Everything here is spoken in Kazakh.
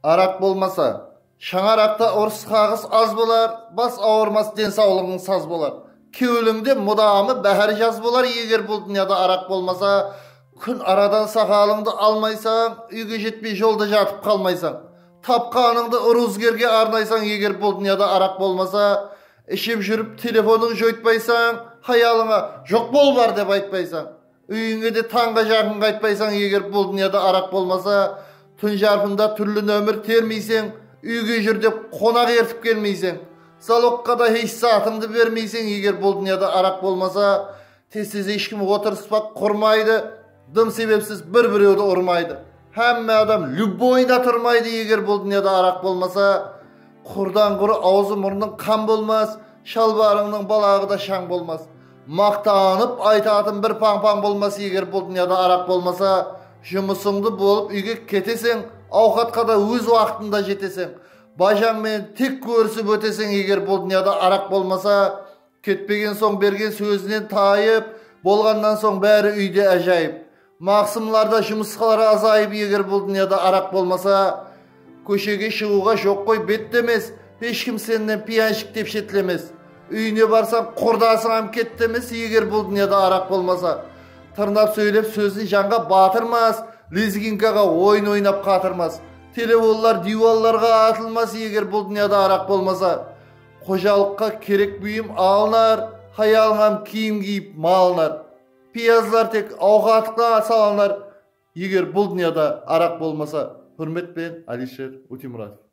Arak болмаса, шаңарақта ұрыс қағыс аз болар, бас ауырмас денсаулығың саз болар. Кеуіліңде мұдамы бәрі жаз болар, егер бұл дүнияда арақ болмаса. Күн арадан сақалыңды алмайсаң, үйге жетпей жолда жатып қалмайсаң. Тапқаныңды ұрызгерге арнайсаң, егер бұл дүнияда арақ болмаса. Ішіп жүріп телефоның жойтпайсаң, хаялыңа жоқ бол бар деп айтпайсаң. Үйіңе де таңға жақын қайтпайсаң, егер бұл дүнияда арақ болмаса. Түн жарқында түрлі нөмір термейсең, үйге жүр деп қонақ ертіп келмейсең. Залогқа да еш сатыңды бермейсең, егер бұл дүнияда арақ болмаса. Тез ешкім отырыспақ құрмайды, дым себепсіз бір-біреуді ұрмайды. Әмме адам любойда тұрмайды, егер бұл дүнияда арақ болмаса. Құрдан құры аузы мұрның қан болмас, шалбарыңның балағы да шаң болмас. Мақтанып айтатын бір паң-паң болмас, егер бұл дүнияда арақ болмаса. Жұмысыңды болып үйге кетесің, ауқатқа да өз уақытында жетесің. Бажаңмен тек көрісіп өтесің, егер бұл дүнияда арақ болмаса. Кетпеген соң берген сөзінен тайып, болғаннан соң бәрі үйде әжайып. Мақсымларда жұмысқалары азайып, егер бұл дүнияда арақ болмаса. Көшеге шығуға жоқ қой беттемес, ешкім сенен пияншік деп шетілемес. Үйіне барсаң құрдасың кеттемес, егер бұл дүнияда арақ болмаса. Тырнап сөйлеп сөзін жанға батырмас, лезгинкаға ойын ойнап қатырмас. Телефонлар дивалларға атылмас, егер бұл дүнияда арақ болмаса. Қожалыққа керек бұйым алынар, хаялыңам киім киіп малынар. Пиязлар тек ауқатқа салынар, егер бұл дүнияда арақ болмаса. Hürmetпен Алишер Утимуратов.